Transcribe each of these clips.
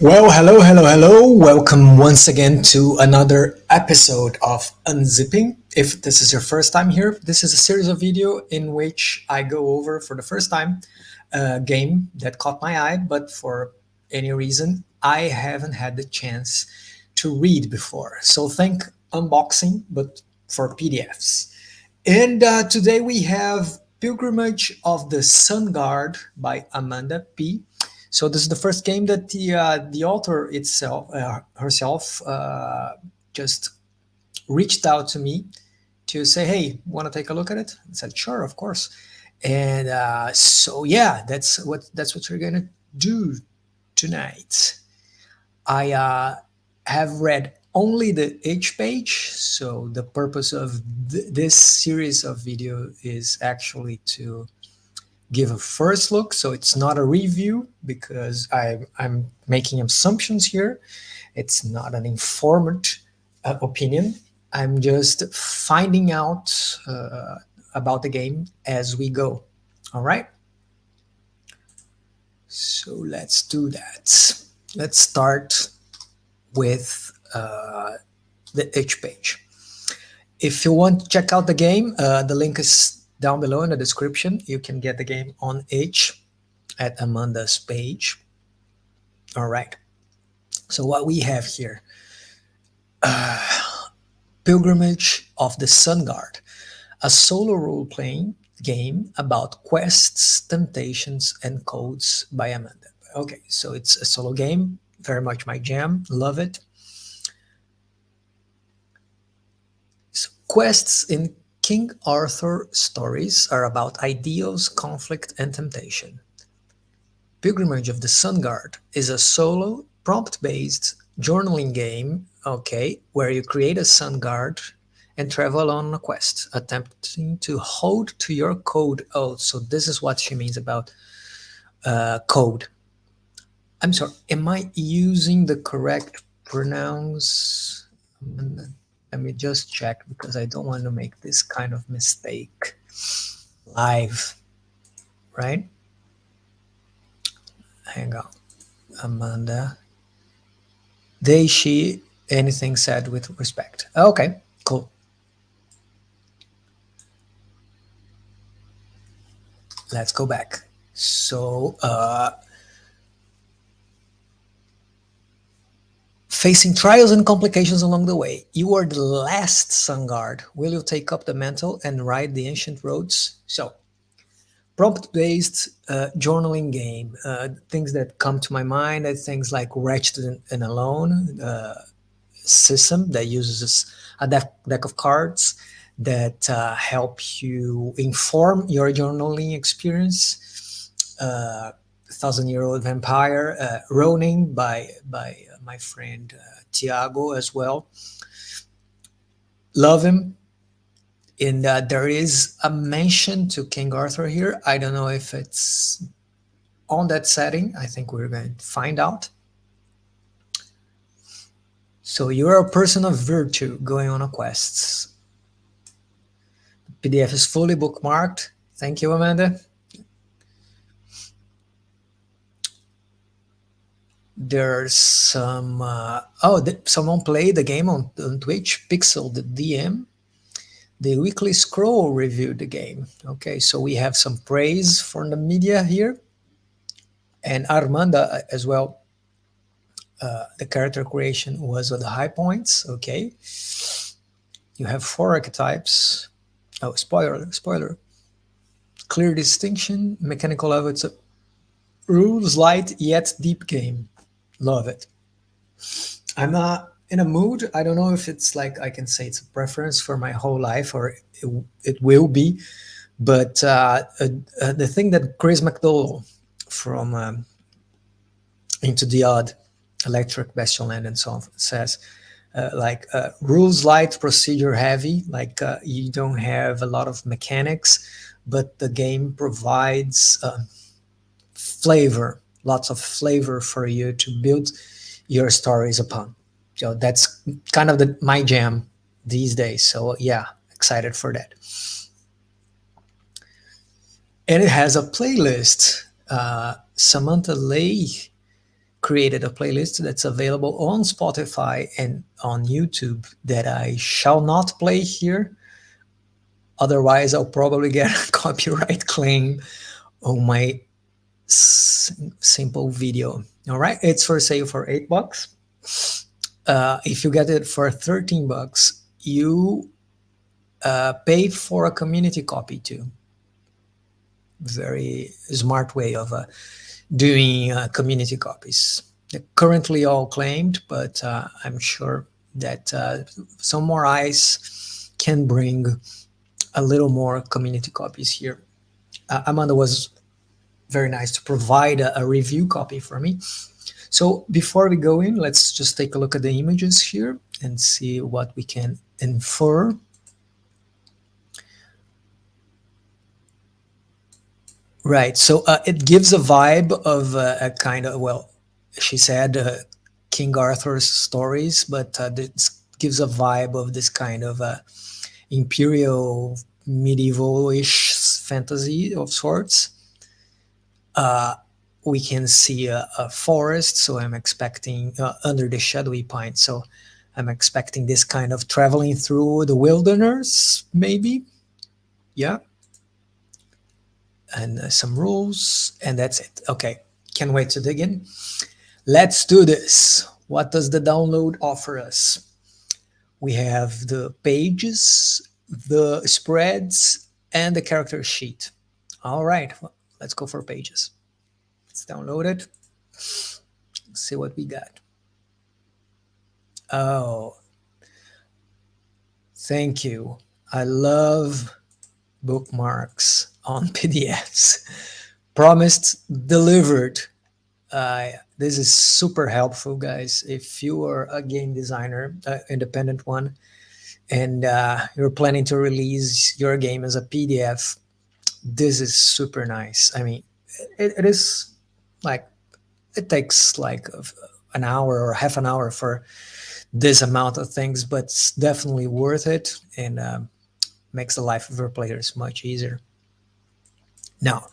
Well, hello, hello, hello. Welcome once again to another episode of Unzipping. If this is your first time here, this is a series of video in which I go over for the first time a game that caught my eye, but for any reason, I haven't had the chance to read before. So think unboxing, but for PDFs. And today we have Pilgrimage of the Sun Guard by Amanda P. So this is the first game that the author itself herself just reached out to me to say, "Hey, want to take a look at it?" I said, "Sure, of course." And so yeah, that's what we're gonna do tonight. I have read only the H page, so the purpose of this series of video is actually to give a first look. So it's not a review because I'm making assumptions here. It's not an informed opinion. I'm just finding out about the game as we go. All right. So let's do that. Let's start with the H page. If you want to check out the game, the link is down below in the description. You can get the game on H at Amanda's page. All right. So what we have here, Pilgrimage of the Sun Guard, a solo role-playing game about quests, temptations, and codes by Amanda. Okay, so it's a solo game, very much my jam, love it. So quests in King Arthur stories are about ideals, conflict, and temptation. Pilgrimage of the Sun Guard is a solo, prompt-based journaling game, okay, where you create a sun guard and travel on a quest, attempting to hold to your code. Oh, so this is what she means about code. I'm sorry, am I using the correct pronouns? Let me just check because I don't want to make this kind of mistake live, right? Hang on. Amanda. They, she, anything said with respect. Okay, cool. Let's go back. So, facing trials and complications along the way. You are the last sun guard. Will you take up the mantle and ride the ancient roads? So, prompt-based journaling game. Things that come to my mind are things like Wretched and Alone system that uses a deck of cards that help you inform your journaling experience. Thousand-Year-Old Vampire, Ronin by my friend Tiago as well. Love him. And there is a mention to King Arthur here. I don't know if it's on that setting. I think we're going to find out. So you're a person of virtue going on a quest. PDF is fully bookmarked. Thank you, Amanda. There's some, someone played the game on Twitch, Pixel, the DM. The Weekly Scroll reviewed the game. Okay, so we have some praise from the media here. And Armanda as well. The character creation was at the high points. Okay. You have 4 archetypes. Oh, spoiler. Clear distinction, mechanical level. It's a rules light yet deep game. Love it. I'm in a mood. I don't know if it's like I can say it's a preference for my whole life or it will be. But the thing that Chris McDowell from Into the Odd, Electric, Bastionland, and so on says, rules light, procedure heavy, you don't have a lot of mechanics, but the game provides flavor, lots of flavor for you to build your stories upon. So that's kind of my jam these days. So yeah, excited for that. And it has a playlist. Samantha Lay created a playlist that's available on Spotify and on YouTube that I shall not play here. Otherwise, I'll probably get a copyright claim on my simple video. All right, it's for sale for $8. If you get it for $13, you pay for a community copy too. Very smart way of doing community copies. They're currently all claimed, but I'm sure that some more eyes can bring a little more community copies here. Amanda was very nice to provide a review copy for me. So before we go in, let's just take a look at the images here and see what we can infer. Right. So it gives a vibe of a kind of, well, she said King Arthur's stories, but this gives a vibe of this kind of imperial medieval-ish fantasy of sorts. We can see a forest, so I'm expecting under the shadowy pine. So I'm expecting this kind of traveling through the wilderness, maybe. Yeah. And some rules, and that's it. Okay, can't wait to dig in. Let's do this. What does the download offer us? We have the pages, the spreads, and the character sheet. All right, well, let's go for pages. Let's download it. Let's see what we got. Oh, thank you. I love bookmarks on PDFs. Promised, delivered. This is super helpful, guys. If you are a game designer, independent one, and you're planning to release your game as a PDF, this is super nice. I mean, it is like, it takes like an hour or half an hour for this amount of things, but it's definitely worth it, and makes the life of our players much easier. Now,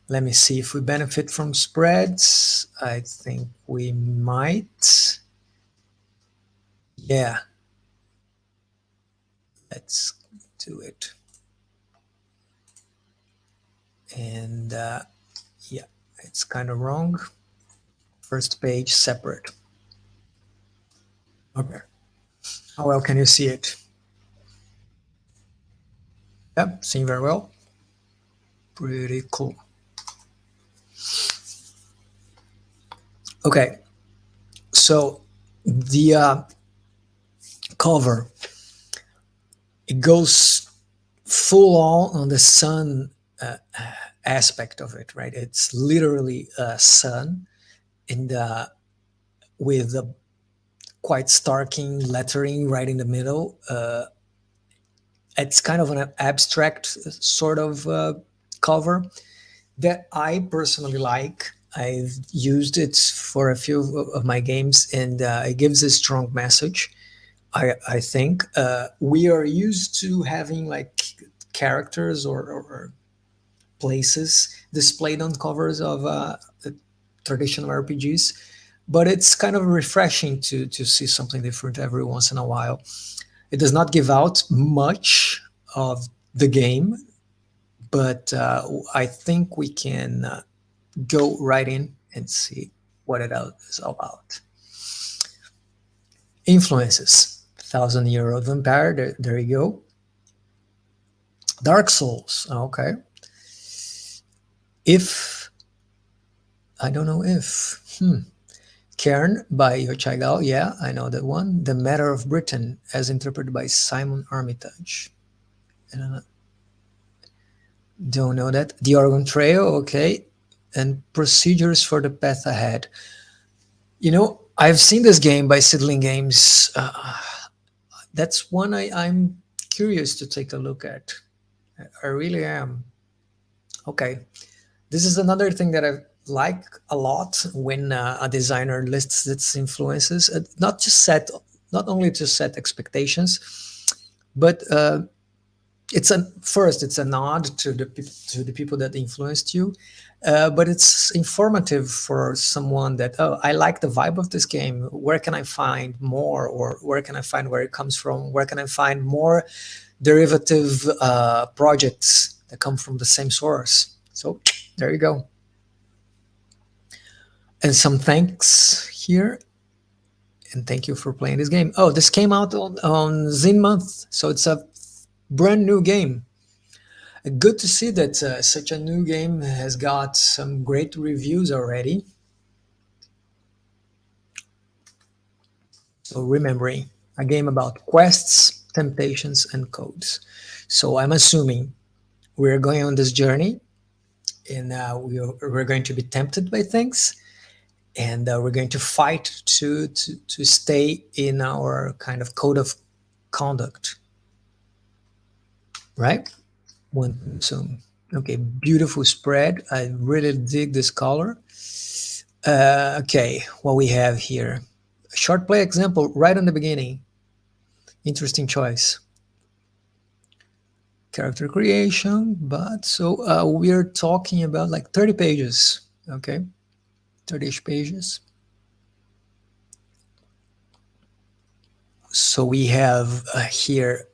let me see if we benefit from spreads. I think we might. Yeah. Let's do it. And yeah, it's kind of wrong. First page separate. Okay. How well can you see it? Yep, seeing very well. Pretty cool. Okay, so the cover, it goes full on the sun aspect of it, right? It's literally a sun, and with a quite starking lettering right in the middle. It's kind of an abstract sort of cover that I personally like. I've used it for a few of my games, and it gives a strong message. I think we are used to having like characters or places displayed on covers of traditional RPGs, but it's kind of refreshing to see something different every once in a while. It does not give out much of the game, but I think we can go right in and see what it is all about. Influences. 1,000-Year-Old Vampire, there you go. Dark Souls, okay. If, I don't know if, Cairn by Yochaigal, yeah, I know that one. The Matter of Britain, as interpreted by Simon Armitage. Don't know that. The Oregon Trail, okay. And Procedures for the Path Ahead. You know, I've seen this game by Sidling Games. That's one I'm curious to take a look at. I really am. Okay. This is another thing that I like a lot when a designer lists its influences, not only to set expectations, but it's a first it's a nod to to the people that influenced you, but it's informative for someone that, oh, I like the vibe of this game, where can I find more, or where can I find where it comes from, where can I find more derivative projects that come from the same source. So there you go. And some thanks here, and thank you for playing this game. Oh, this came out on Zin month, so it's a brand new game. Good to see that such a new game has got some great reviews already. So remembering, a game about quests, temptations, and codes. So I'm assuming we're going on this journey, and we're going to be tempted by things, and we're going to fight to stay in our kind of code of conduct, right? One assume. Okay, beautiful spread. I really dig this color. Okay, what we have here. A short play example right in the beginning. Interesting choice. Character creation, but so we're talking about like 30 pages, okay? 30-ish pages. So we have here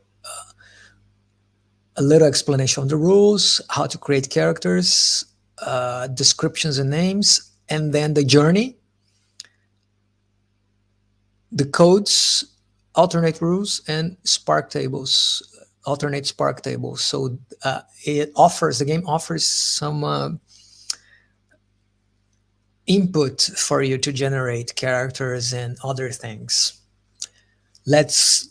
a little explanation of the rules, how to create characters, descriptions and names, and then the journey, the codes, alternate rules, and spark tables, alternate spark tables. So the game offers some input for you to generate characters and other things. Let's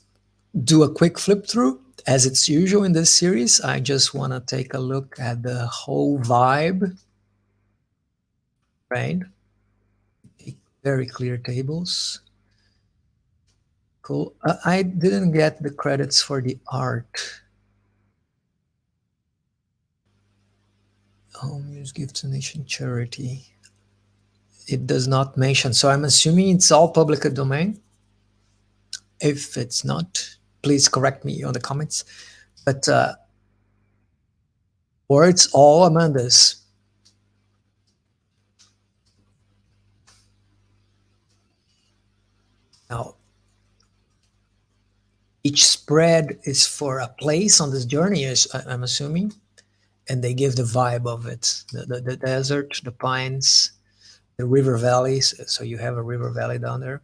do a quick flip through. As it's usual in this series, I just want to take a look at the whole vibe, right? Very clear tables. Cool. I didn't get the credits for the art. Home use, gift donation, charity. It does not mention, so I'm assuming it's all public domain. If it's not, please correct me on the comments. But or it's all Amanda's. Now, each spread is for a place on this journey, I'm assuming, and they give the vibe of it. The desert, the pines, the river valleys. So you have a river valley down there.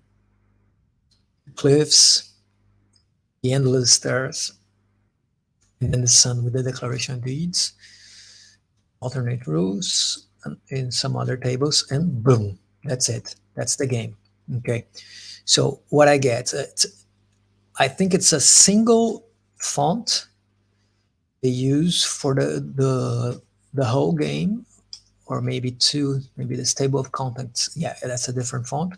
Cliffs, the endless stairs, and then the sun with the declaration of deeds, alternate rules, and in some other tables, and boom, that's it. That's the game. Okay. So what I get, I think it's a single font they use for the whole game, or maybe two, maybe this table of contents. Yeah, that's a different font,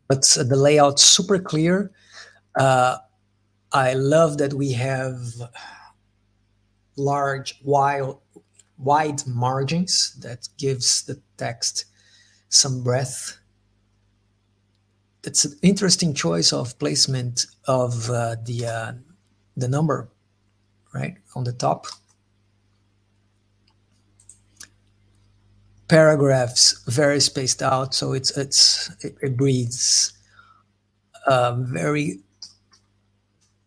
but the layout's super clear. I love that we have large, wide margins that gives the text some breadth. It's an interesting choice of placement of the number, right, on the top. Paragraphs very spaced out, so it breathes a very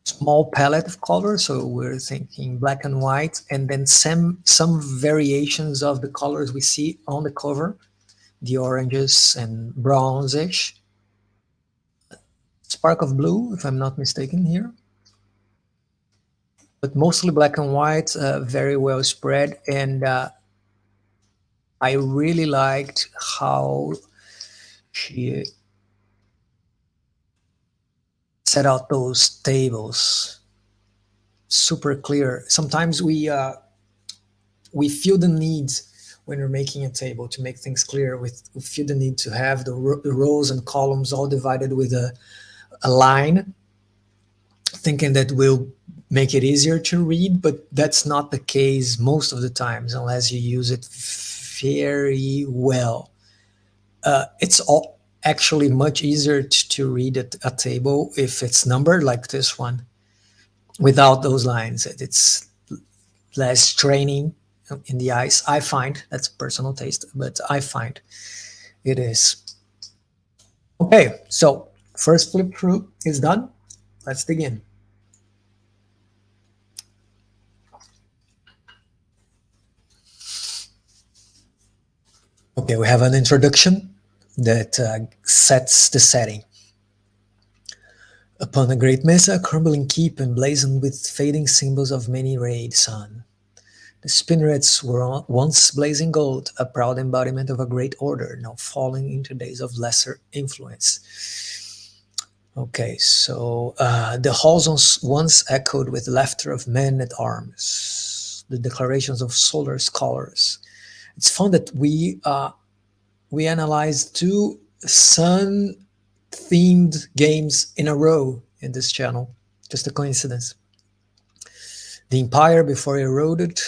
small palette of colors. So we're thinking black and white, and then some variations of the colors we see on the cover, the oranges and bronzish. Spark of blue, if I'm not mistaken here. But mostly black and white, very well spread. And I really liked how she set out those tables. Super clear. Sometimes we feel the need when we're making a table to make things clear. We feel the need to have the rows and columns all divided with a line, thinking that will make it easier to read, but that's not the case most of the times unless you use it very well. It's all actually much easier to read a table if it's numbered like this one without those lines. It's less training in the ice. I find that's a personal taste, but I find it is. Okay, so first flip through is done. Let's dig in. Okay, we have an introduction that sets the setting. Upon a great mesa, crumbling keep emblazoned with fading symbols of many-rayed sun. The spinnerets were once blazing gold, a proud embodiment of a great order, now falling into days of lesser influence. Okay, so the halls once echoed with laughter of men at arms, the declarations of solar scholars. It's fun that we analyzed two sun-themed games in a row in this channel. Just a coincidence. The empire, before eroded,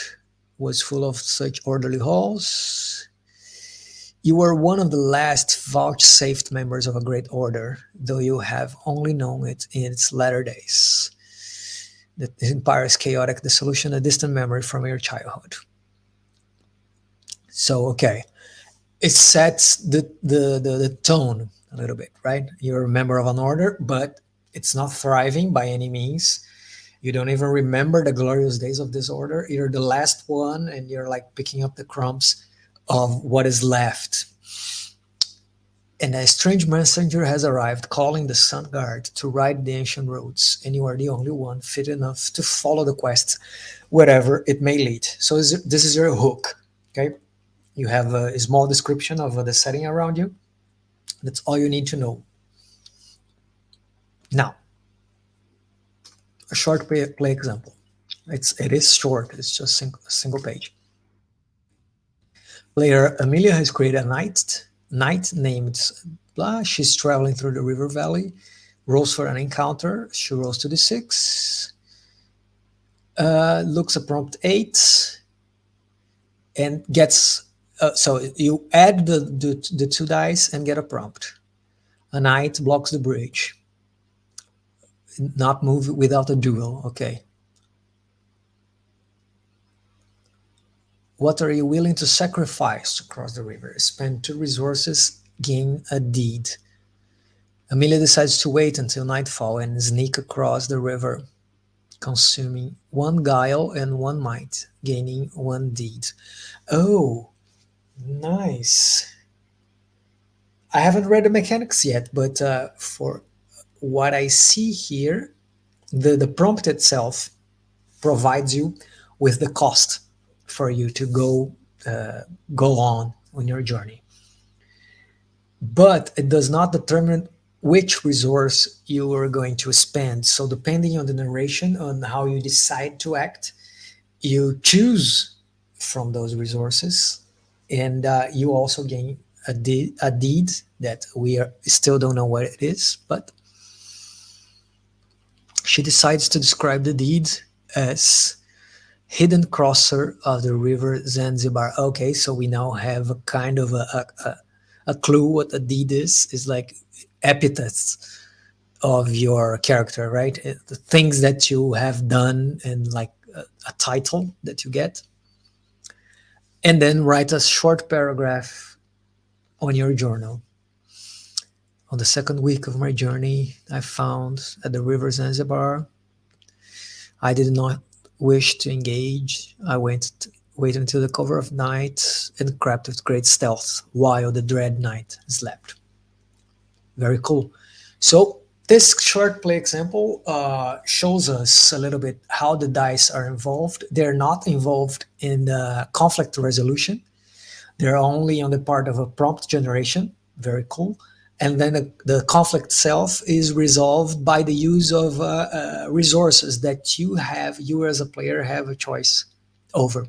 was full of such orderly halls. You were one of the last vouchsafed members of a great order, though you have only known it in its latter days. The empire's chaotic dissolution, a distant memory from your childhood. So, okay, it sets the tone a little bit, right? You're a member of an order, but it's not thriving by any means. You don't even remember the glorious days of this order. You're the last one, and you're like picking up the crumbs of what is left. And a strange messenger has arrived, calling the Sun Guard to ride the ancient roads, and you are the only one fit enough to follow the quest, wherever it may lead. So this is your hook, okay? You have a small description of the setting around you. That's all you need to know. Now, a short play example. It is short. It's just a single page. Player Amelia has created a knight named blah. She's traveling through the river valley. Rolls for an encounter. She rolls to d6. Looks at prompt 8 and gets. So you add the two dice and get a prompt. A knight blocks the bridge. Not move without a duel. Okay. What are you willing to sacrifice to cross the river? Spend 2 resources, gain a deed. Amelia decides to wait until nightfall and sneak across the river, consuming 1 guile and 1 might, gaining 1 deed. Oh, nice. I haven't read the mechanics yet, but for what I see here, the prompt itself provides you with the cost for you to go on your journey, but it does not determine which resource you are going to spend. So depending on the narration, on how you decide to act, you choose from those resources, and you also gain a deed that still don't know what it is, but she decides to describe the deed as hidden crosser of the river Zanzibar. Okay, so we now have a kind of a clue what a deed is. Is like epithets of your character, right? The things that you have done, and like a title that you get. And then write a short paragraph on your journal. On the second week of my journey, I found at the river Zanzibar, I did not wish to engage. I waited until the cover of night and crept with great stealth while the dread night slept. Very cool. So this short play example shows us a little bit how the dice are involved. They're not involved in the conflict resolution. They're only on the part of a prompt generation. Very cool. And then the conflict itself is resolved by the use of resources that you as a player have a choice over.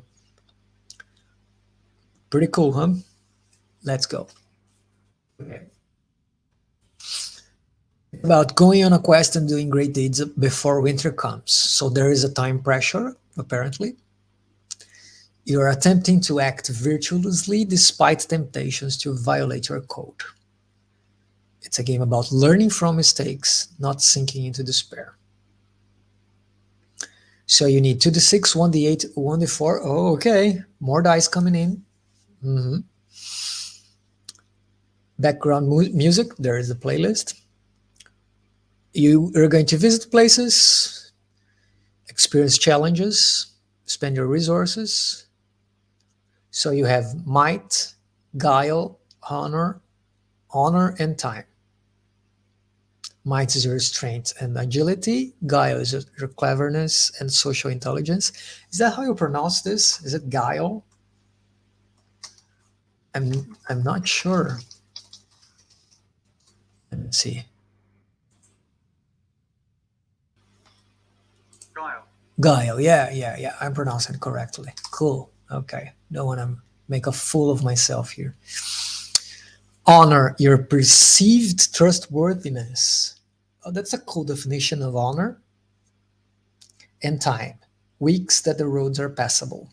Pretty cool, huh? Let's go. Okay. About going on a quest and doing great deeds before winter comes. So there is a time pressure, apparently. You're attempting to act virtuously despite temptations to violate your code. It's a game about learning from mistakes, not sinking into despair. So you need 2d6, 1d8, 1d4. Oh, okay. More dice coming in. Mhm. Background music. There is a playlist. You are going to visit places, experience challenges, spend your resources. So you have might, guile, honor, and time. Might is your strength and agility. Guile is your cleverness and social intelligence. Is that how you pronounce this? Is it guile? I'm not sure. Let me see. Guile. Yeah, yeah, yeah. I'm pronouncing it correctly. Cool. Okay. Don't want to make a fool of myself here. Honor, your perceived trustworthiness. Oh, that's a cool definition of honor. And time. Weeks that the roads are passable.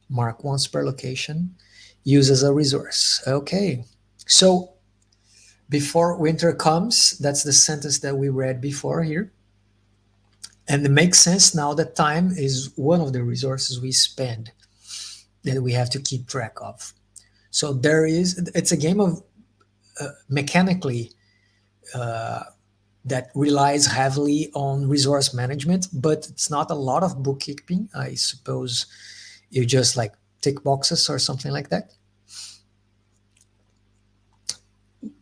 Mark once per location. Use as a resource. Okay. So before winter comes, that's the sentence that we read before here. And it makes sense now that time is one of the resources we spend that we have to keep track of. So it's a game of mechanically that relies heavily on resource management, but it's not a lot of bookkeeping. I suppose you just like tick boxes or something like that.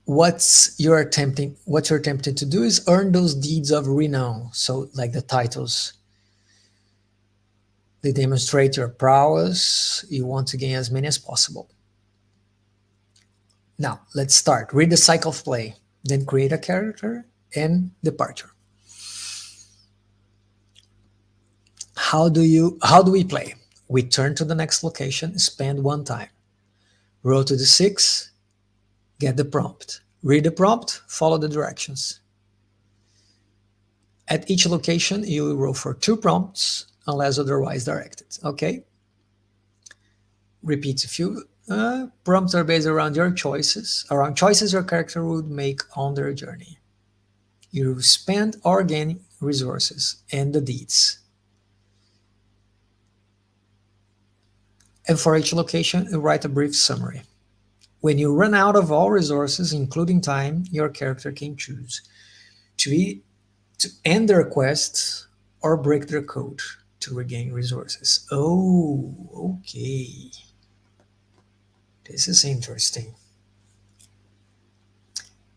What you're attempting to do is earn those deeds of renown. So like the titles, they demonstrate your prowess. You want to gain as many as possible. Now let's start. Read the cycle of play, then create a character and departure. How do we play? We turn to the next location, spend one time. Roll to the six, get the prompt. Read the prompt, follow the directions. At each location, you will roll for two prompts unless otherwise directed. Okay? Repeat a few. Prompts are based around your choices, around choices your character would make on their journey. You spend or gain resources and the deeds. And for each location, you write a brief summary. When you run out of all resources, including time, your character can choose to end their quest or break their code to regain resources. Oh, okay. This is interesting.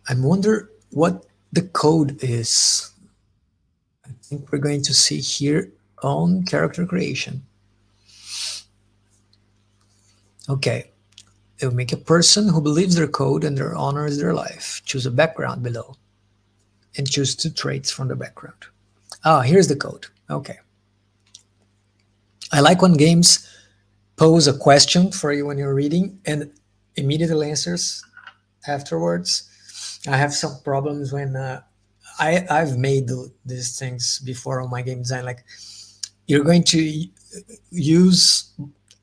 I wonder what the code is. I think we're going to see here on character creation. Okay. It will make a person who believes their code and their honor is their life. Choose a background below and choose two traits from the background. Ah, here's the code. Okay. I like when games pose a question for you when you're reading and immediately answers afterwards. I have some problems when I've made these things before on my game design. Like you're going to use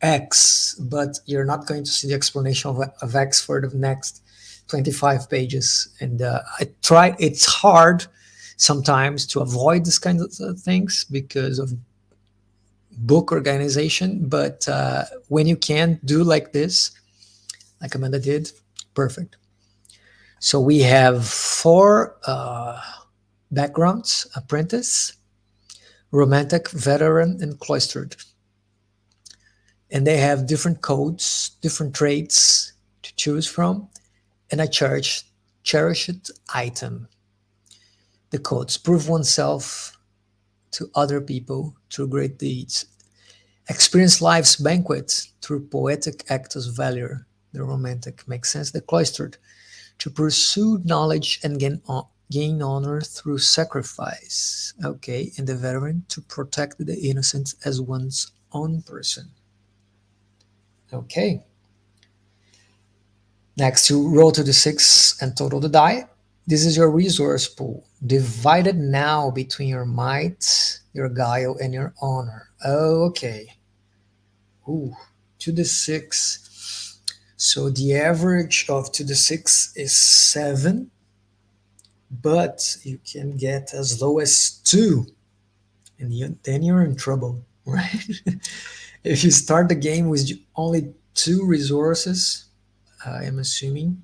X, but you're not going to see the explanation of X for the next 25 pages. And I try. It's hard sometimes to avoid this kind of things because of book organization. But when you can do like this, like Amanda did, perfect. So we have four backgrounds: apprentice, romantic, veteran, and cloistered. And they have different codes, different traits to choose from, and a cherished item. The codes prove oneself to other people through great deeds. Experience life's banquet through poetic acts of valor. The romantic makes sense. The cloistered to pursue knowledge and gain honor through sacrifice. Okay, and the veteran to protect the innocent as one's own person. Okay. Next, you roll to the six and total the die. This is your resource pool, divided now between your might, your guile, and your honor. Okay. Ooh, to the six. So the average of to the six is 7, but you can get as low as 2. and then you're in trouble, right? If you start the game with only two resources, I am assuming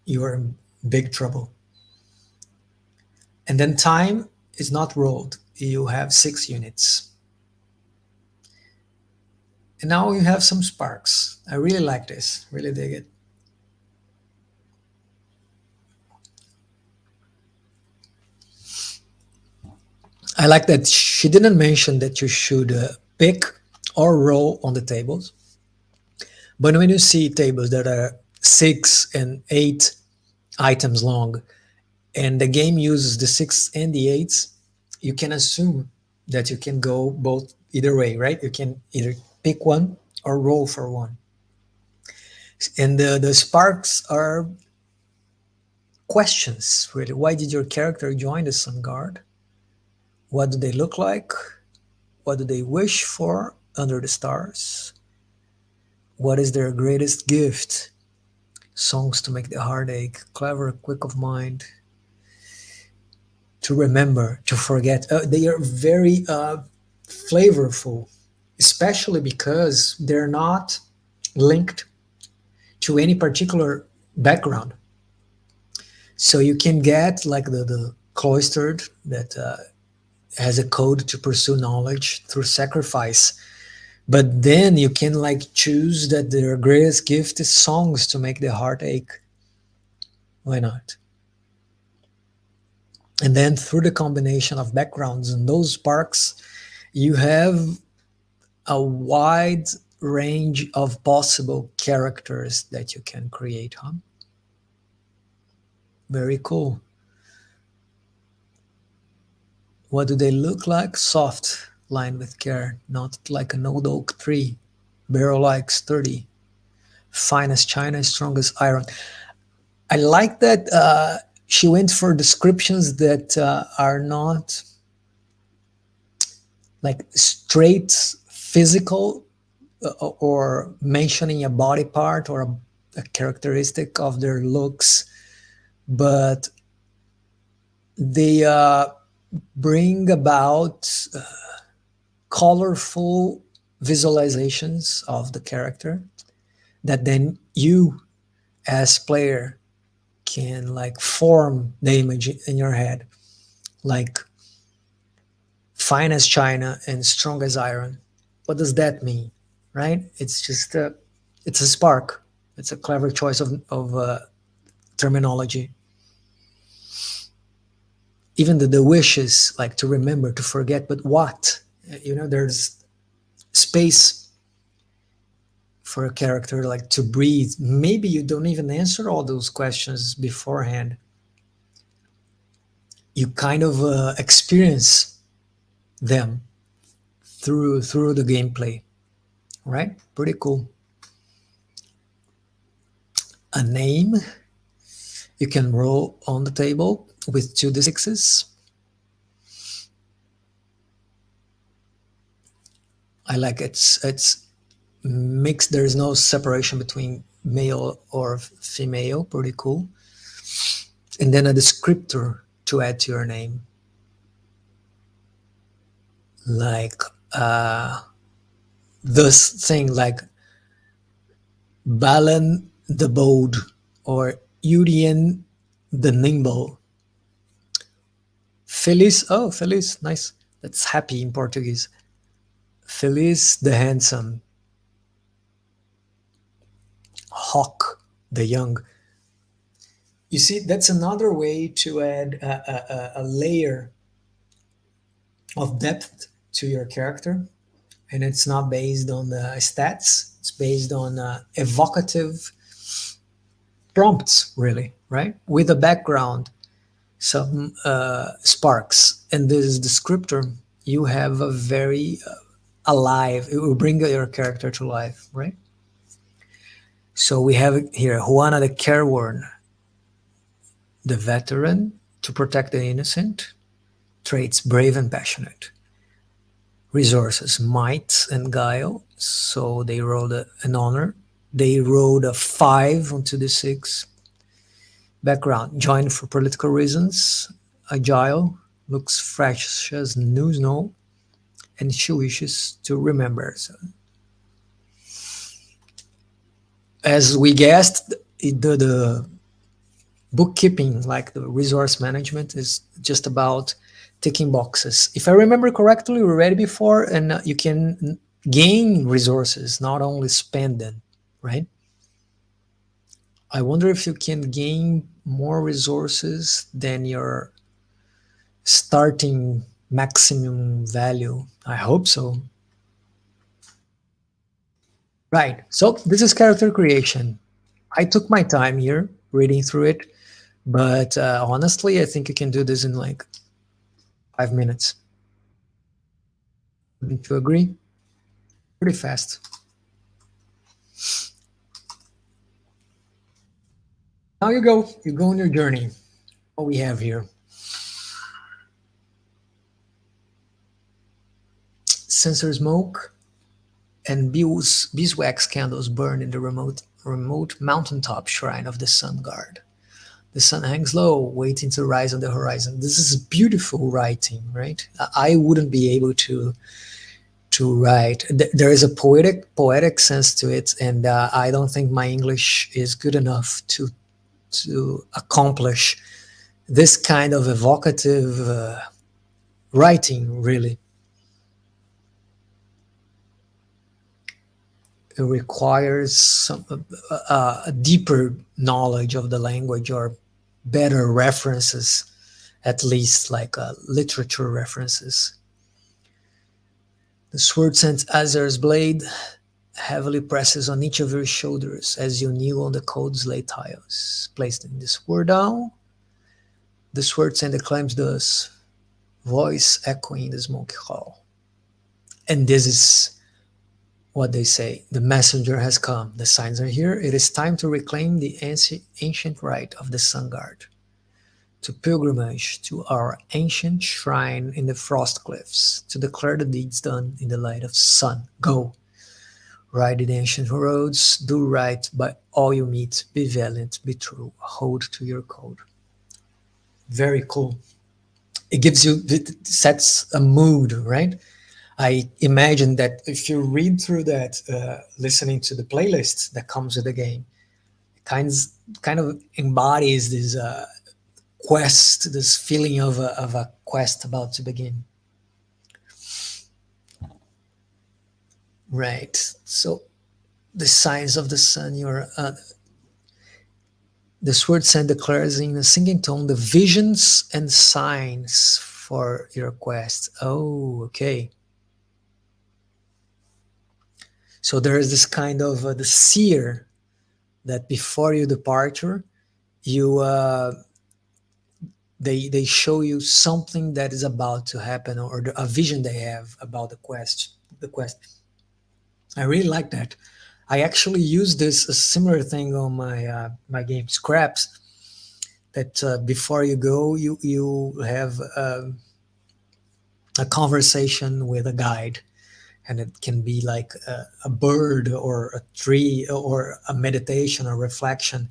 you are in big trouble. And then time is not rolled. You have 6 units. And now you have some sparks. I really like this, really dig it. I like that she didn't mention that you should pick or roll on the tables. But when you see tables that are 6 and 8 items long, and the game uses the 6 and the 8s, you can assume that you can go both either way, right? You can either pick one or roll for one. And the sparks are questions, really. Why did your character join the Sun Guard? What do they look like? What do they wish for under the stars? What is their greatest gift? Songs to make the heart ache, clever, quick of mind, to remember, to forget. They are very flavorful, especially because they're not linked to any particular background. So you can get like the cloistered that has a code to pursue knowledge through sacrifice. But then you can like choose that their greatest gift is songs to make the heart ache. Why not? And then through the combination of backgrounds and those sparks, you have a wide range of possible characters that you can create, huh? Very cool. What do they look like? Soft, lined with care, not like an old oak tree, barrel like sturdy, fine as china, strong as iron. I like that she went for descriptions that are not like straight physical or mentioning a body part or a characteristic of their looks, but they bring about colorful visualizations of the character that then you as player can like form the image in your head, like fine as china and strong as iron. What does that mean, right? It's just it's a spark. It's a clever choice of terminology. Even the wishes, like to remember, to forget, but what? There's space for a character like to breathe. Maybe you don't even answer all those questions beforehand. You kind of experience them through the gameplay, right? Pretty cool. A name you can roll on the table with 2d6s. I like it's mixed. There's no separation between male or female. Pretty cool. And then a descriptor to add to your name, like this thing, like Balan the Bold or Urien the Nimble. Feliz, oh, Feliz, nice. That's happy in Portuguese. Feliz the Handsome. Hawk the Young. You see, that's another way to add a layer of depth to your character. And it's not based on the stats, it's based on evocative prompts, really, right? With a background, some sparks. And this descriptor, you have a very alive, it will bring your character to life, right? So we have here Juana the Careworn, the veteran to protect the innocent, traits brave and passionate. Resources, might and guile. So they rolled an honor. They rolled a 5 onto the 6. Background, joined for political reasons, agile, looks fresh as new snow, and she wishes to remember. So, as we guessed, the bookkeeping, like the resource management, is just about ticking boxes. If I remember correctly, we read it before, and you can gain resources, not only spend them, right? I wonder if you can gain more resources than your starting maximum value. I hope so. Right. So this is character creation. I took my time here reading through it, but honestly, I think you can do this in like 5 minutes. Wouldn't you agree? Pretty fast. Now you go. You go on your journey. What we have here: censer smoke and beeswax candles burn in the remote mountaintop shrine of the sun god. The sun hangs low, waiting to rise on the horizon. This is beautiful writing, right? I wouldn't be able to write. There is a poetic sense to it, and I don't think my English is good enough to accomplish this kind of evocative writing. Really, it requires a deeper knowledge of the language or better references, at least like literature references. The sword sent Azar's blade heavily presses on each of your shoulders as you kneel on the cold slate tiles. Placing the sword down, the sword sender climbs thus, voice echoing the smoky hall. And this is what they say: the messenger has come, the signs are here, it is time to reclaim the ancient right of the sun guard. To pilgrimage to our ancient shrine in the frost cliffs, to declare the deeds done in the light of sun. Go, ride the ancient roads, do right by all you meet, be valiant, be true, hold to your code. Very cool. It gives you, it sets a mood, right? I imagine that if you read through that, listening to the playlist that comes with the game, it kind of embodies this quest, this feeling of a quest about to begin. Right. So the signs of the sun, the sword sand declares in a singing tone the visions and signs for your quest. Oh, okay. So there is this kind of the seer that before your departure, you they show you something that is about to happen, or a vision they have about the quest. The quest. I really like that. I actually use this a similar thing on my game Scraps. That before you go, you have a conversation with a guide, and it can be like a bird or a tree or a meditation or reflection.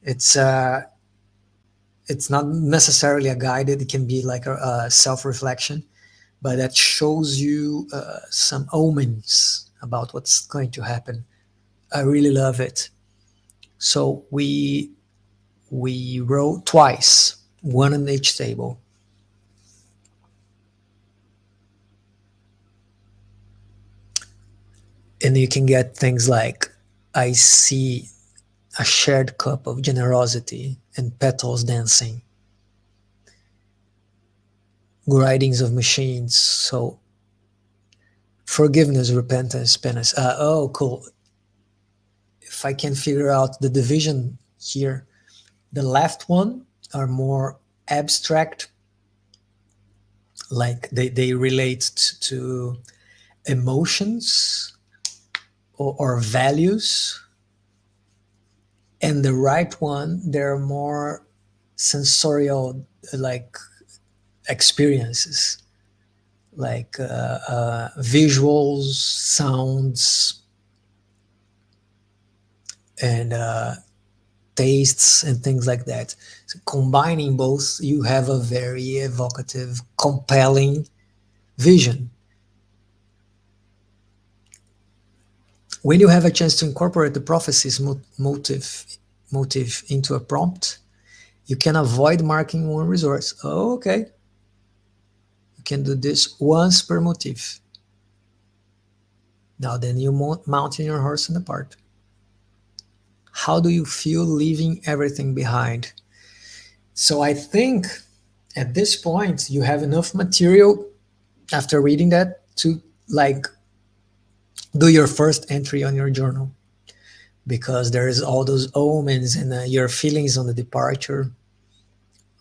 It's it's not necessarily a guide. It can be like a self-reflection, but that shows you some omens about what's going to happen. I really love it. So we wrote twice, one on each table. And you can get things like, I see a shared cup of generosity and petals dancing, writings of machines. So forgiveness, repentance, penance. Oh, cool. If I can figure out the division here, the left one are more abstract, like they relate to emotions or values. And the right one, they're more sensorial, like experiences, like visuals, sounds, and tastes and things like that. So combining both, you have a very evocative, compelling vision. When you have a chance to incorporate the prophecy's motive into a prompt, you can avoid marking one resource. Oh, okay. You can do this once per motif. Now then you mounting your horse in the park. How do you feel leaving everything behind? So I think at this point you have enough material after reading that to like do your first entry on your journal, because there's all those omens and your feelings on the departure.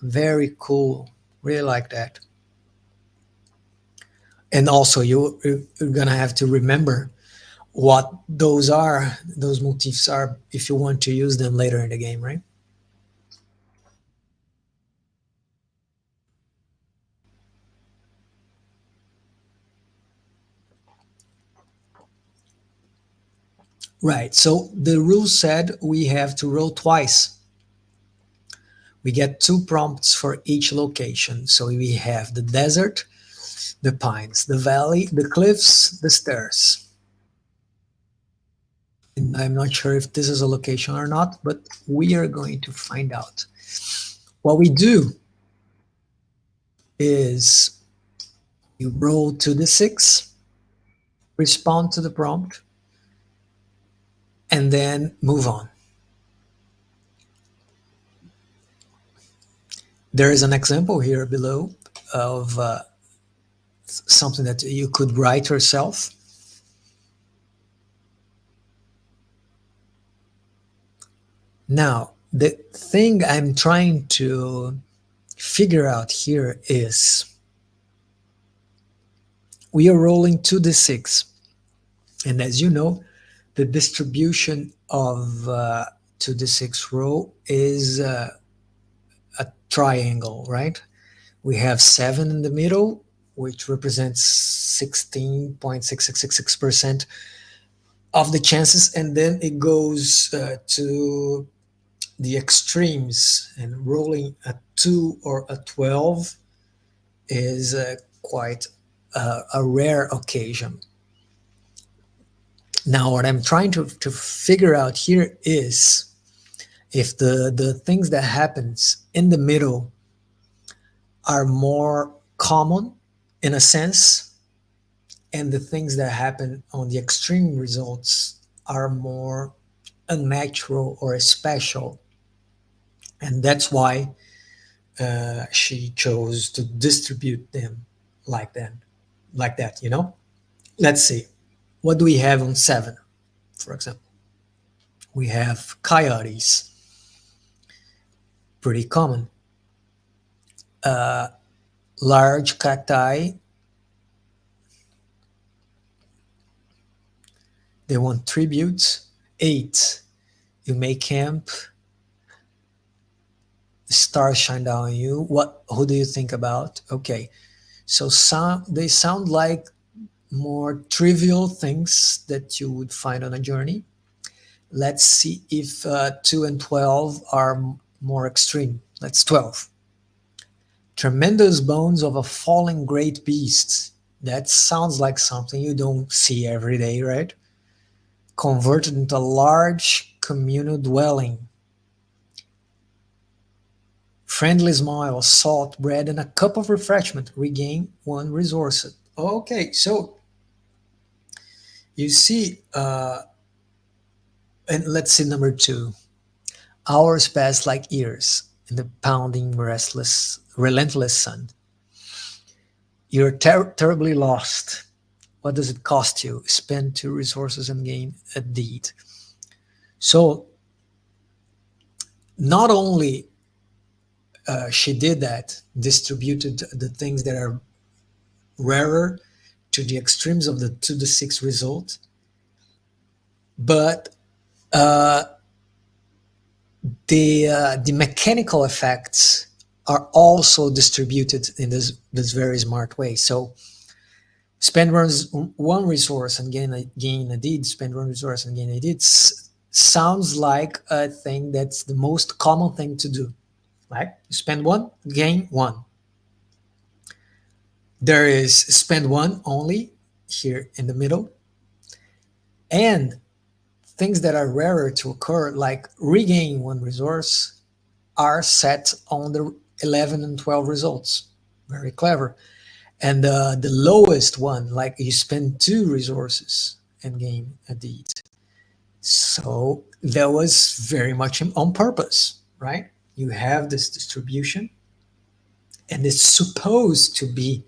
Very cool. Really like that. And also you're gonna have to remember what those motifs are, if you want to use them later in the game, right? Right. So the rule said we have to roll twice. We get two prompts for each location. So we have the desert, the pines, the valley, the cliffs, the stairs. And I'm not sure if this is a location or not, but we are going to find out. What we do is you roll 2d6, respond to the prompt, and then move on. There is an example here below of something that you could write yourself. Now, the thing I'm trying to figure out here is we are rolling 2d6. And as you know, the distribution of 2d6 roll is a triangle, right? We have 7 in the middle, which represents 16.6666% of the chances, and then it goes to the extremes, and rolling a 2 or a 12 is quite a rare occasion. Now what I'm trying to figure out here is if the things that happens in the middle are more common in a sense, and the things that happen on the extreme results are more unnatural or special. And that's why she chose to distribute them like that, Let's see. What do we have on 7, for example? We have coyotes, pretty common. Large cacti, they want tributes. 8, you may camp, stars shine down on you. Who do you think about? Okay, so they sound like more trivial things that you would find on a journey. Let's see if 2 and 12 are more extreme. Let's 12. Tremendous bones of a fallen great beast. That sounds like something you don't see every day, right? Converted into a large communal dwelling. Friendly smile, salt, bread, and a cup of refreshment. Regain 1 resource. Okay, so you see, and let's see number 2. Hours pass like years in the pounding, relentless sun. You're terribly lost. What does it cost you? Spend 2 resources and gain a deed. So not only she did that, distributed the things that are rarer to the extremes of the 2d6 result, but the mechanical effects are also distributed in this very smart way. So spend 1 resource and gain a deed. Spend 1 resource and gain a deed. sounds like a thing that's the most common thing to do. Right? Spend one, gain one. There is spend one only here in the middle, and things that are rarer to occur, like regain one resource, are set on the 11 and 12 results. Very clever. And the lowest one, like you spend two resources and gain a deed. So that was very much on purpose, right? You have this distribution, and it's supposed to be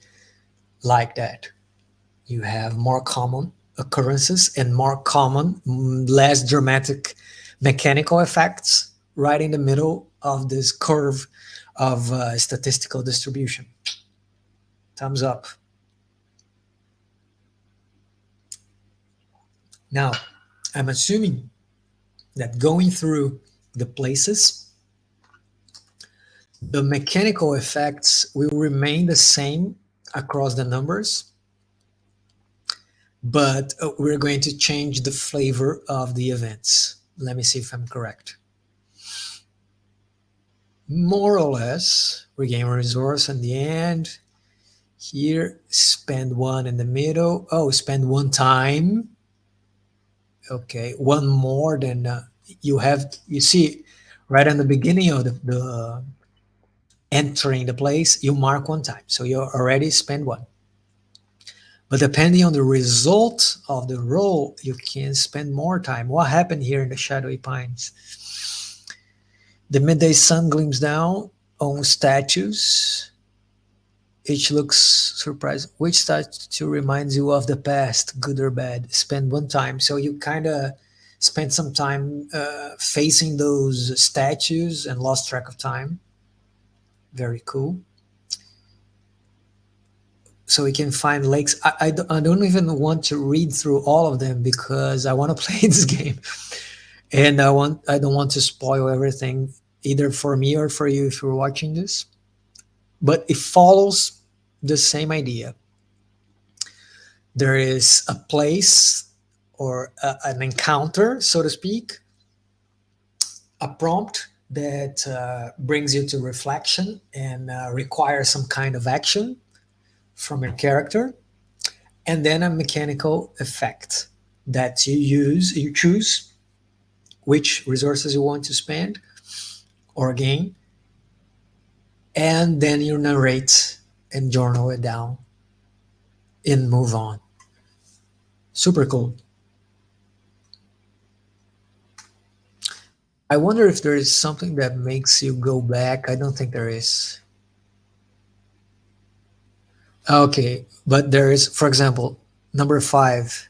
like that. You have more common occurrences and more common, less dramatic mechanical effects right in the middle of this curve of statistical distribution. Thumbs up. Now, I'm assuming that going through the places, the mechanical effects will remain the same across the numbers, but we're going to change the flavor of the events. Let me see if I'm correct. More or less, regain a resource in the end. Here, spend one in the middle. Oh, spend one time. Okay, one more than you have. You see, right in the beginning of the entering the place, you mark one time. So you already spend one. But depending on the result of the roll, you can spend more time. What happened here in the Shadowy Pines? The midday sun gleams down on statues. Each looks surprised. Which statue reminds you of the past, good or bad? Spend one time. So you kind of spent some time facing those statues and lost track of time. Very cool. So we can find lakes. I don't even want to read through all of them because I want to play this game, and I don't want to spoil everything either for me or for you if you're watching this. But it follows the same idea. There is a place or an encounter, so to speak, a prompt that brings you to reflection and requires some kind of action from your character, and then a mechanical effect that you choose which resources you want to spend or gain, and then you narrate and journal it down and move on. Super cool. I wonder if there is something that makes you go back. I don't think there is. Okay, but there is, for example, number 5.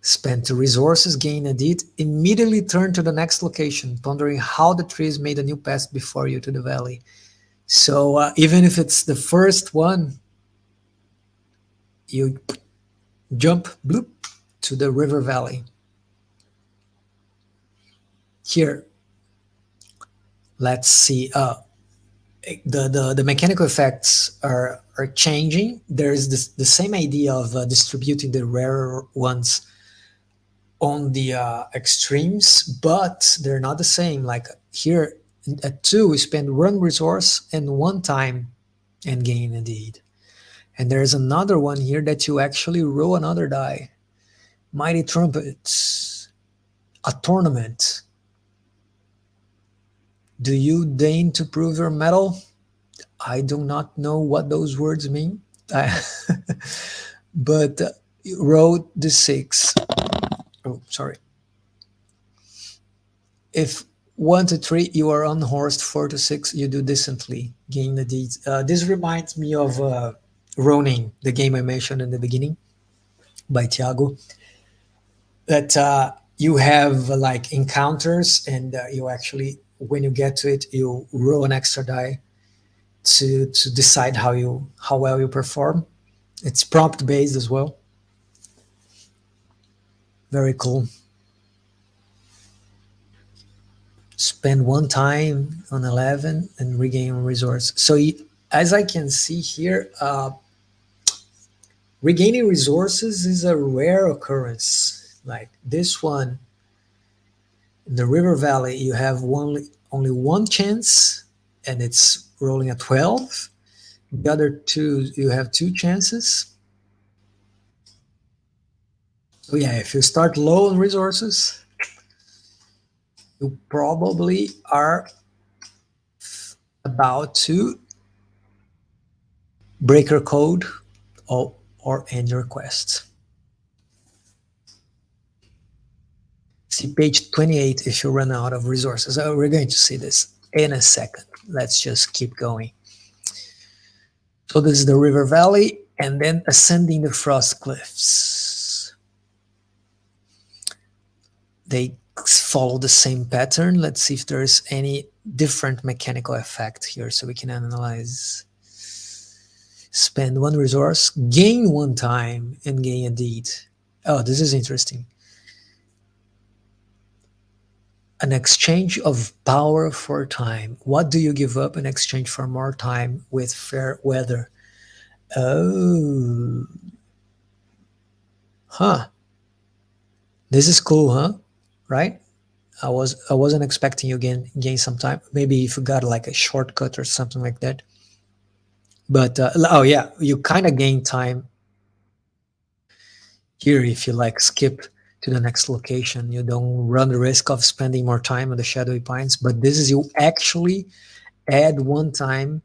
Spend 2 resources, gain a deed, immediately turn to the next location, pondering how the trees made a new path before you to the valley. So even if it's the first one, you jump bloop to the river valley. Here, let's see. The mechanical effects are changing. There is the same idea of distributing the rarer ones on the extremes, but they're not the same. Like here at 2, we spend 1 resource and 1 time and gain a deed. And there's another one here that you actually roll another die. Mighty trumpets, a tournament. Do you deign to prove your mettle? I do not know what those words mean. But roll the 6. Oh, sorry. If 1 to 3, you are unhorsed. 4 to 6, you do decently. Gain the deeds. This reminds me of Ronin, the game I mentioned in the beginning by Thiago. That you have like encounters, and you actually, when you get to it, you roll an extra die to decide how well you perform. It's prompt based as well. Very cool. Spend 1 time on 11 and regain resource. So as I can see here, regaining resources is a rare occurrence. Like this one, In the river valley, you have only one chance, and it's rolling a 12. The other two, you have two chances. So yeah, if you start low on resources, you probably are about to break your code or end your quest. See page 28 if you run out of resources. Oh, we're going to see this in a second. Let's just keep going. So this is the river valley and then ascending the frost cliffs. They follow the same pattern. Let's see if there's any different mechanical effect here so we can analyze. Spend one resource, gain one time, and gain a deed. Oh, this is interesting. An exchange of power for time. What do you give up in exchange for more time with fair weather? Oh, huh. This is cool, huh? Right? I wasn't expecting you gain some time. Maybe if you got like a shortcut or something like that. But oh yeah, you kind of gain time here if you like skip to the next location. You don't run the risk of spending more time on the shadowy pines. But this is you actually add one time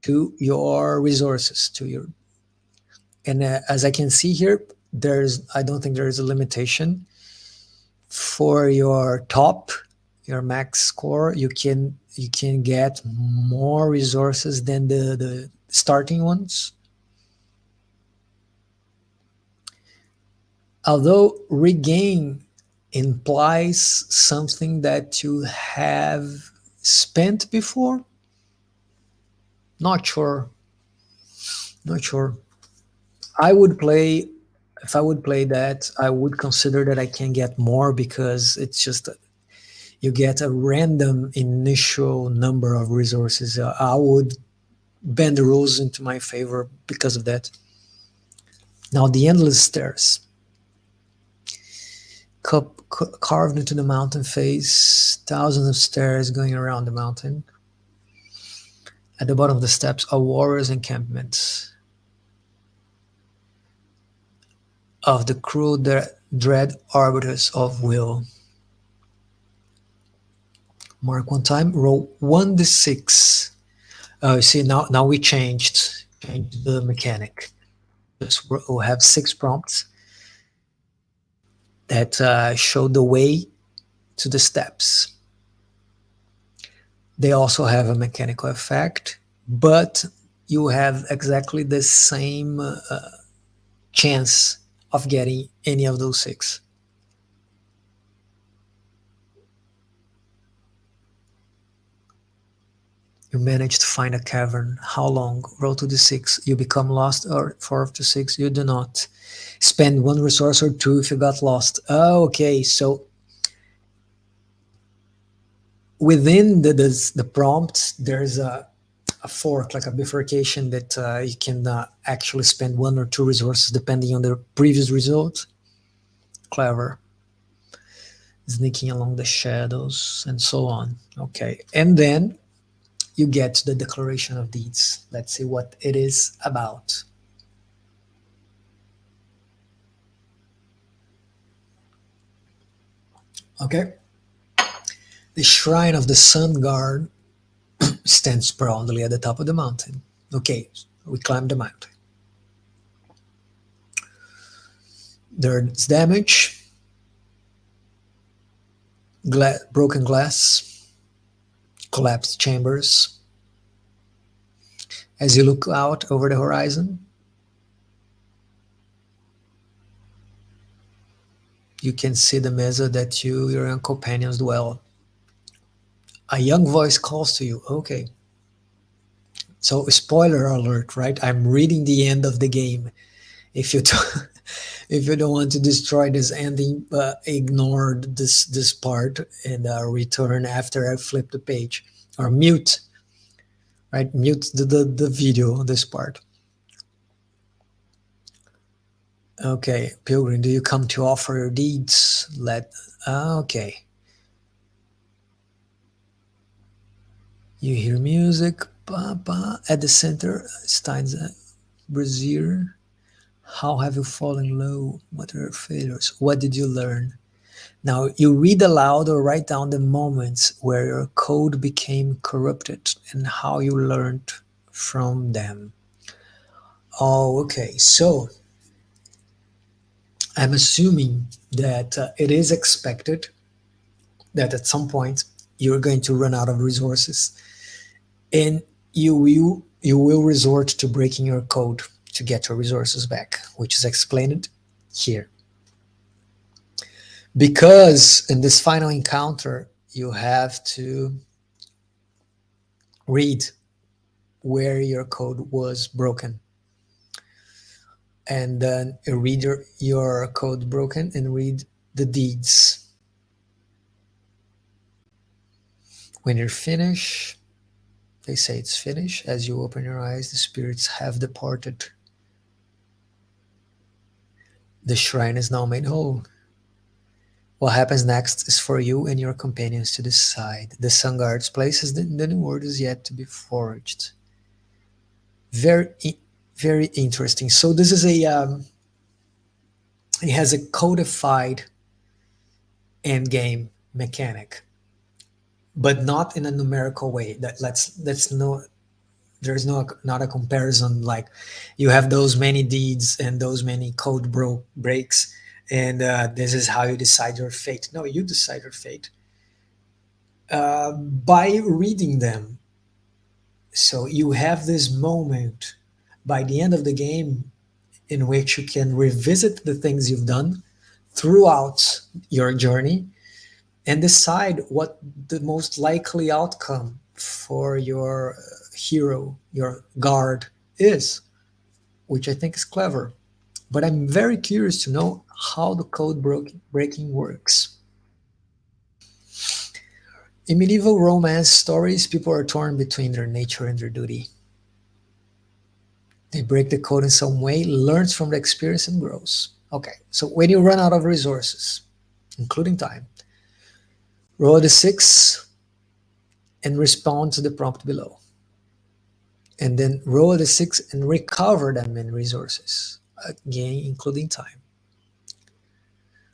to your resources to your and as I can see here, there's I don't think there is a limitation for your top, your max score. You can get more resources than the starting ones. Although regain implies something that you have spent before. Not sure. Not sure. I would play if I would play that, I would consider that I can get more because it's just you get a random initial number of resources. I would bend the rules into my favor because of that. Now the endless stairs, carved into the mountain face, thousands of stairs going around the mountain. At the bottom of the steps are warriors' encampments of the cruel dread arbiters of will. Mark one time, roll 1d6. You see, now we changed the mechanic. We'll have 6 prompts that show the way to the steps. They also have a mechanical effect, but you have exactly the same chance of getting any of those 6. You manage to find a cavern. How long? Roll 2d6. You become lost, or 4 to 6. You do not. Spend 1 resource or 2 if you got lost. Oh, okay, so within the prompt, there's a fork, like a bifurcation that you can actually spend 1 or 2 resources depending on the previous result. Clever. Sneaking along the shadows and so on. Okay, and then you get to the declaration of deeds. Let's see what it is about. Okay. The shrine of the sun guard stands proudly at the top of the mountain. Okay, we climb the mountain. There's damage, broken glass, collapsed chambers. As you look out over the horizon, you can see the mesa that your young companions dwell. A young voice calls to you. Okay. So, spoiler alert, right? I'm reading the end of the game. If you don't, if you don't want to destroy this ending, ignore this part and return after I flip the page, or mute, right? Mute the video on this part. Okay, Pilgrim, do you come to offer your deeds? Okay. You hear music, at the center, Stein's brazier. How have you fallen low? What are your failures? What did you learn? Now you read aloud or write down the moments where your code became corrupted and how you learned from them. Oh, okay. So I'm assuming that it is expected that at some point you're going to run out of resources, and you will resort to breaking your code to get your resources back, which is explained here. Because in this final encounter, you have to read where your code was broken, and then read your code broken and read the deeds. When you're finished, they say it's finished. As you open your eyes, the spirits have departed. The shrine is now made whole. What happens next is for you and your companions to decide. The sun guard's place is the new word is yet to be forged. Very, very interesting. So this is it has a codified end game mechanic, but not in a numerical way. That's no there's no not a comparison like you have those many deeds and those many code breaks, and this is how you decide your fate. No, you decide your fate by reading them. So you have this moment by the end of the game in which you can revisit the things you've done throughout your journey and decide what the most likely outcome for your hero, your guard, is, which I think is clever. But I'm very curious to know how the code breaking works. In medieval romance stories, people are torn between their nature and their duty. They break the code in some way, learns from the experience, and grows. Okay, so when you run out of resources, including time, roll a d6 and respond to the prompt below. And then roll a d6 and recover them in resources, again, including time.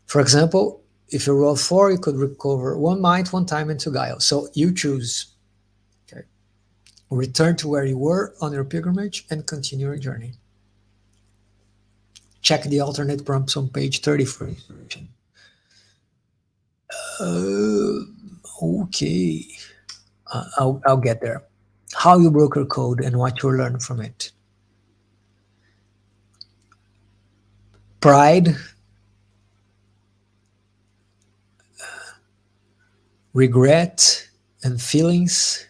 For example, if you roll 4, you could recover 1 might, 1 time, and 2 guile. So you choose. Okay. Return to where you were on your pilgrimage and continue your journey. Check the alternate prompts on page 30 for instruction. Okay. I'll get there. How you broke your code and what you learned from it. Pride, regret, and feelings.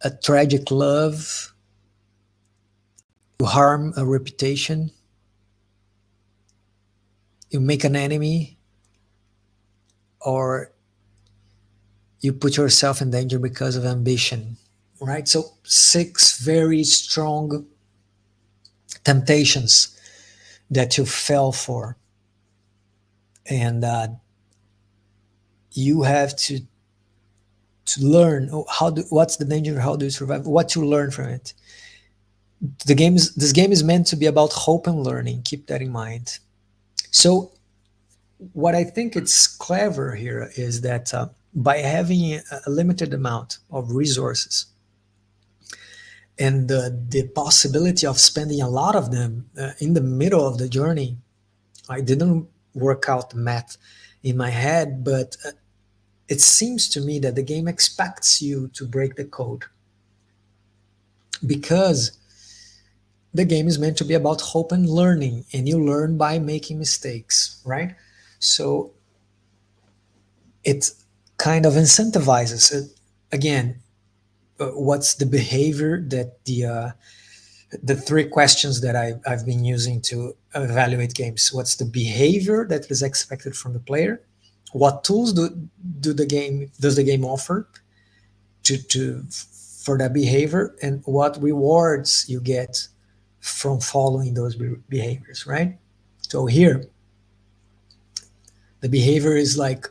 A tragic love. You harm a reputation. You make an enemy. Or you put yourself in danger because of ambition. Right? So 6 very strong temptations that you fell for. And you have to learn what's the danger, how do you survive, what you learn from it. This game is meant to be about hope and learning. Keep that in mind. So what I think it's clever here is that by having a limited amount of resources and the possibility of spending a lot of them in the middle of the journey, I didn't work out the math in my head, but it seems to me that the game expects you to break the code because the game is meant to be about hope and learning, and you learn by making mistakes, right? So it kind of incentivizes it. Again, what's the behavior that the 3 questions that I've been using to evaluate games. What's the behavior that is expected from the player? What tools does the game offer for that behavior, and what rewards you get from following those behaviors, right? So here, the behavior is like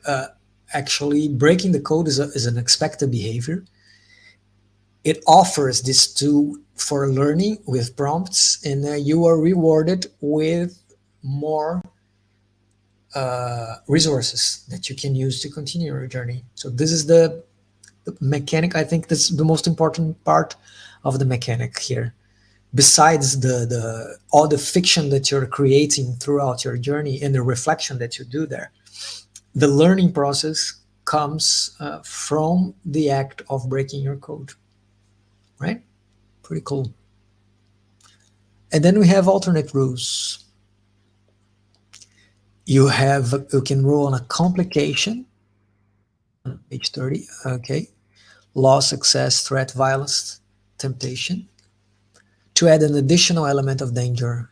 actually breaking the code is an expected behavior. It offers this tool for learning with prompts, and you are rewarded with more resources that you can use to continue your journey. So this is the mechanic. I think this is the most important part of the mechanic here. Besides the all the fiction that you're creating throughout your journey and the reflection that you do there, the learning process comes from the act of breaking your code, right? Pretty cool. And then we have alternate rules. You can rule on a complication, page 30. Okay, loss, success, threat, violence, temptation, to add an additional element of danger,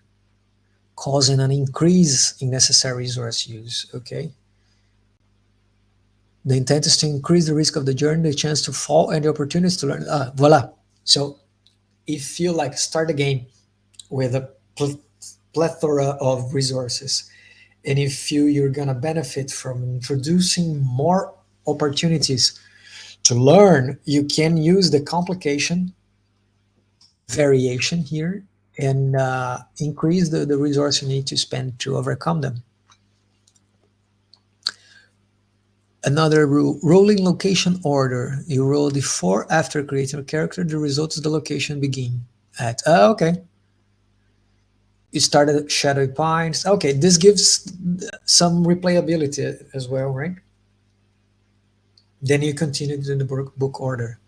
causing an increase in necessary resource use. Okay, the intent is to increase the risk of the journey, the chance to fall, and the opportunities to learn. Voila. So if you like start a game with a plethora of resources, and if you're gonna benefit from introducing more opportunities to learn, you can use the complication variation here and increase the resource you need to spend to overcome them. Another rule, rolling location order. You roll d4 after creating a character, the results of the location begin at. Okay. You started at Shadowy Pines. Okay, this gives some replayability as well, right? Then you continue in the book order.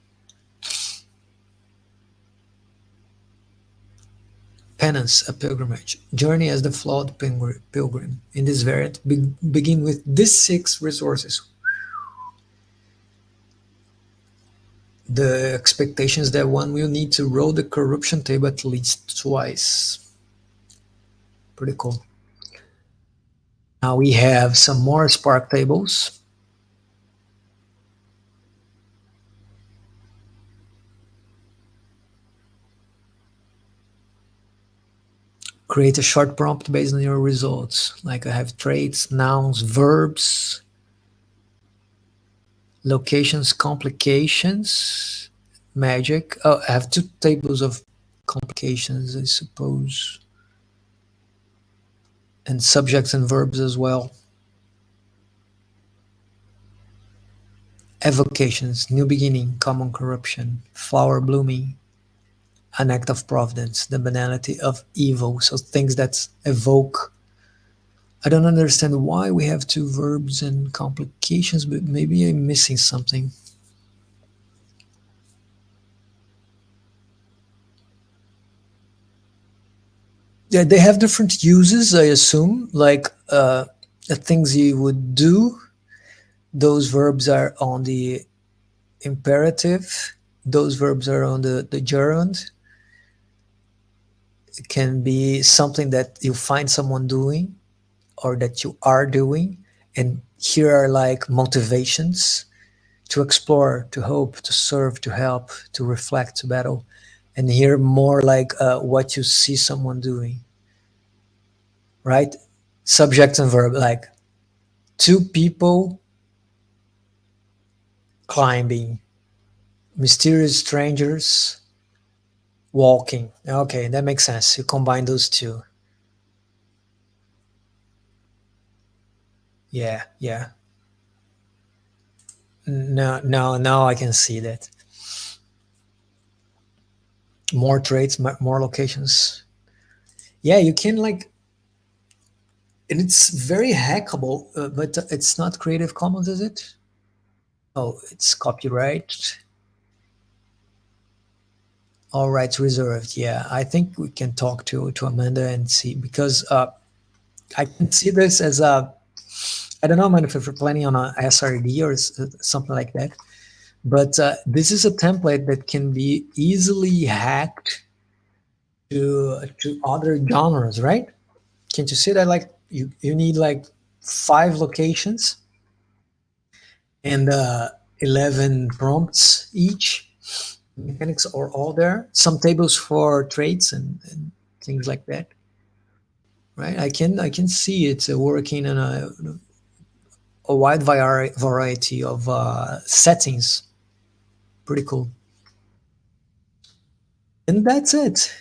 Penance, a pilgrimage. Journey as the flawed pilgrim. In this variant, begin with these 6 resources. The expectation is that one will need to roll the corruption table at least twice. Pretty cool. Now we have some more spark tables. Create a short prompt based on your results. Like I have traits, nouns, verbs, locations, complications, magic. Oh, I have 2 tables of complications, I suppose. And subjects and verbs as well. Evocations, new beginning, common corruption, flower blooming, an act of providence, the banality of evil. So things that evoke. I don't understand why we have 2 verbs and complications, but maybe I'm missing something. Yeah, they have different uses, I assume, like the things you would do. Those verbs are on the imperative. Those verbs are on the gerund. It can be something that you find someone doing or that you are doing. And here are like motivations to explore, to hope, to serve, to help, to reflect, to battle. And here more like what you see someone doing, right? Subject and verb, like 2 people climbing, mysterious strangers walking. Okay, that makes sense. You combine those 2. Yeah, yeah. Now I can see that. More traits, more locations. Yeah, you can like, and it's very hackable, but it's not Creative Commons, is it? Oh, it's copyright. All rights reserved. Yeah, I think we can talk to Amanda and see, because I can see this as a, I don't know, man, if you're planning on a SRD or something like that, but this is a template that can be easily hacked to other genres, right? Can't you see that? Like you need like 5 locations and 11 prompts each. Mechanics are all there. Some tables for traits and things like that. Right? I can see it working in a a wide variety of settings. Pretty cool. And that's it.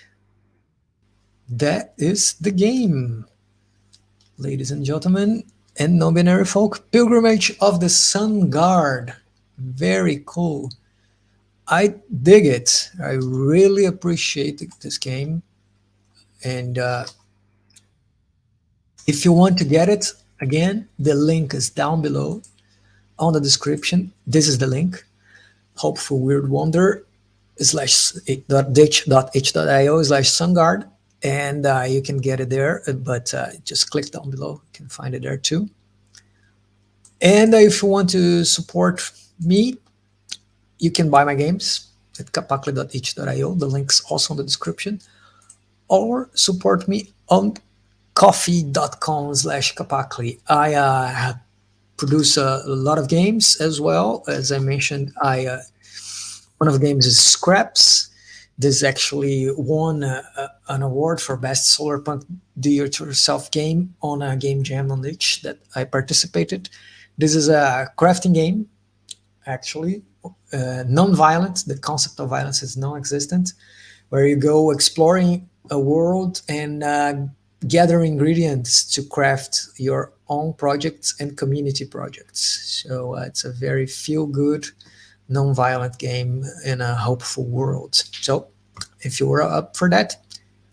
That is the game, ladies and gentlemen, and non-binary folk. Pilgrimage of the Sun Guard. Very cool. I dig it. I really appreciate this game. And if you want to get it, again, the link is down below on the description. This is the link. Hopeful Weird Wonder /h.io /sunguard, and you can get it there, but just click down below. You can find it there too. And if you want to support me, you can buy my games at kapakli.h.io. The link's also in the description. Or support me on coffee.com/kapakli. I produce a lot of games as well. As I mentioned, one of the games is Scraps. This actually won an award for best solar punk do-it-yourself game on a game jam on which that I participated. This is a crafting game, actually, non-violent. The concept of violence is non-existent, where you go exploring a world and gather ingredients to craft your own projects and community projects. So it's a very feel-good, non-violent game in a hopeful world. So if you were up for that,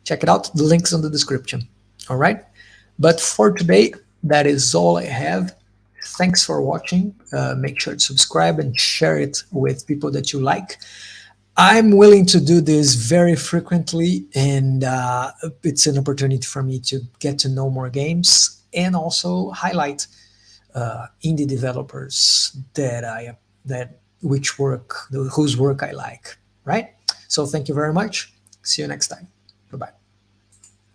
check it out. The link's in the description. All right. But for today, that is all I have. Thanks for watching. Make sure to subscribe and share it with people that you like. I'm willing to do this very frequently, and it's an opportunity for me to get to know more games and also highlight indie developers whose work I like. Right. So thank you very much. See you next time. Bye bye.